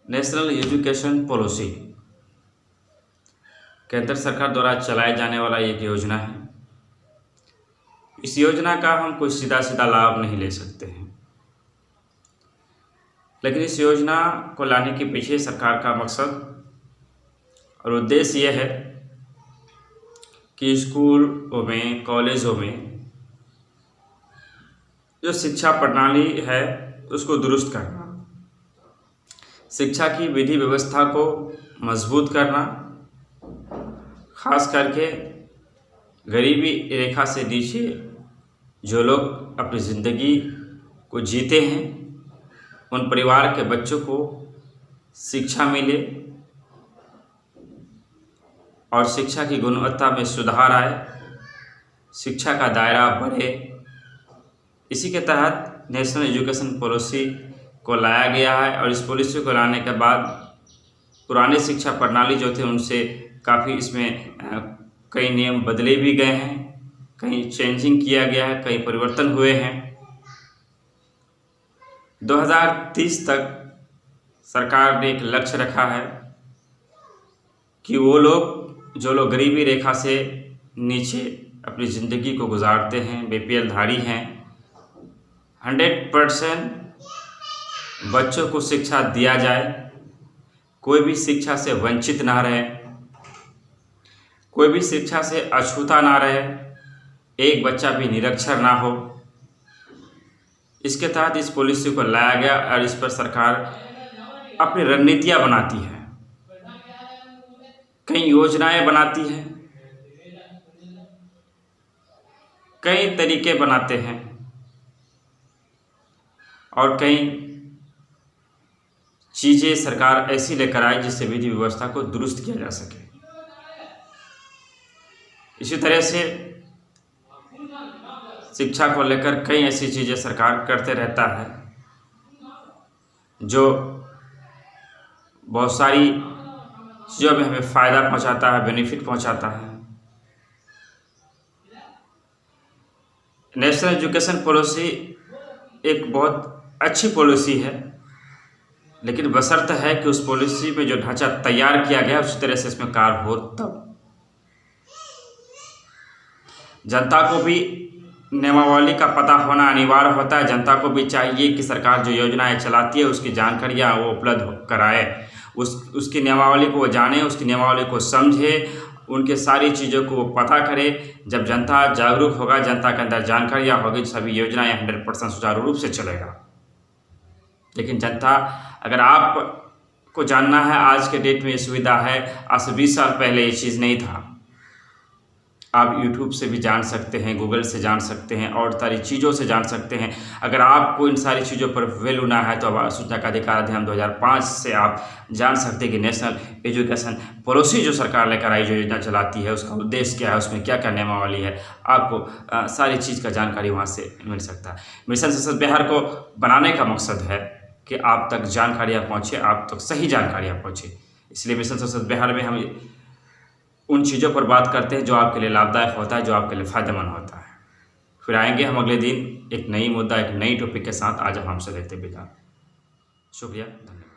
National education policy केंद्र सरकार द्वारा चलाए जाने वाला एक योजना है। इस योजना का हम कोई सीधा सीधा लाभ नहीं ले सकते हैं, लेकिन इस योजना को लाने के पीछे सरकार का मकसद और उद्देश्य यह है कि स्कूलों में, कॉलेजों में जो शिक्षा प्रणाली है उसको दुरुस्त करना, शिक्षा की विधि व्यवस्था को मजबूत करना, खास करके गरीबी रेखा से नीचे जो लोग अपनी ज़िंदगी को जीते हैं उन परिवार के बच्चों को शिक्षा मिले और शिक्षा की गुणवत्ता में सुधार आए, शिक्षा का दायरा बढ़े। इसी के तहत नेशनल एजुकेशन पॉलिसी को लाया गया है और इस पॉलिसी को लाने के बाद पुरानी शिक्षा प्रणाली जो थे उनसे काफ़ी इसमें कई नियम बदले भी गए हैं, कहीं चेंजिंग किया गया है, कई परिवर्तन हुए हैं। 2030 तक सरकार ने एक लक्ष्य रखा है कि वो लोग जो लोग गरीबी रेखा से नीचे अपनी ज़िंदगी को गुजारते हैं, बीपीएल धारी हैं, 100% बच्चों को शिक्षा दिया जाए, कोई भी शिक्षा से वंचित ना रहे, कोई भी शिक्षा से अछूता ना रहे, एक बच्चा भी निरक्षर ना हो। इसके तहत इस पॉलिसी को लाया गया और इस पर सरकार अपनी रणनीतियाँ बनाती है, कई योजनाएं बनाती है, कई तरीके बनाते हैं और कई चीज़ें सरकार ऐसी लेकर आए जिससे विधि व्यवस्था को दुरुस्त किया जा सके। इसी तरह से शिक्षा को लेकर कई ऐसी चीज़ें सरकार करते रहता है जो बहुत सारी चीज़ों में हमें फ़ायदा पहुंचाता है, बेनिफिट पहुंचाता है। नेशनल एजुकेशन पॉलिसी एक बहुत अच्छी पॉलिसी है, लेकिन बशर्त है कि उस पॉलिसी में जो ढांचा तैयार किया गया उसी तरह से इसमें कार्य हो। तब जनता को भी नियमावली का पता होना अनिवार्य होता है। जनता को भी चाहिए कि सरकार जो योजनाएं चलाती है उसकी जानकारियाँ वो उपलब्ध कराए, उसकी नियमावली को वो जाने, उसकी नियमावली को समझे, उनके सारी चीज़ों को वो पता करे। जब जनता जागरूक होगा, जनता के अंदर जानकारियाँ होगी, सभी योजनाएं 100% सुचारू रूप से चलेगा। लेकिन जनता, अगर आपको जानना है आज के डेट में ये सुविधा है, आज से 20 साल पहले ये चीज़ नहीं था। आप YouTube से भी जान सकते हैं, गूगल से जान सकते हैं और सारी चीज़ों से जान सकते हैं। अगर आपको इन सारी चीज़ों पर वैल्यू ना है तो अब सूचना का अधिकार अधिनियम 2005 से आप जान सकते हैं कि नेशनल एजुकेशन पॉलिसी जो सरकार लेकर आई, जो योजना चलाती है, उसका उद्देश्य क्या है, उसमें क्या क्या नियमावली है, आपको सारी चीज़ का जानकारी वहाँ से मिल सकता है। मिशन संसद बिहार को बनाने का मकसद है कि आप तक जानकारियाँ पहुँचे, आप तक सही जानकारियाँ पहुँचे। इसलिए मिशन संसद बिहार में हम उन चीज़ों पर बात करते हैं जो आपके लिए लाभदायक होता है, जो आपके लिए फ़ायदेमंद होता है। फिर आएंगे हम अगले दिन एक नई मुद्दा, एक नई टॉपिक के साथ। आज हम हमसे लेते विदा। शुक्रिया, धन्यवाद।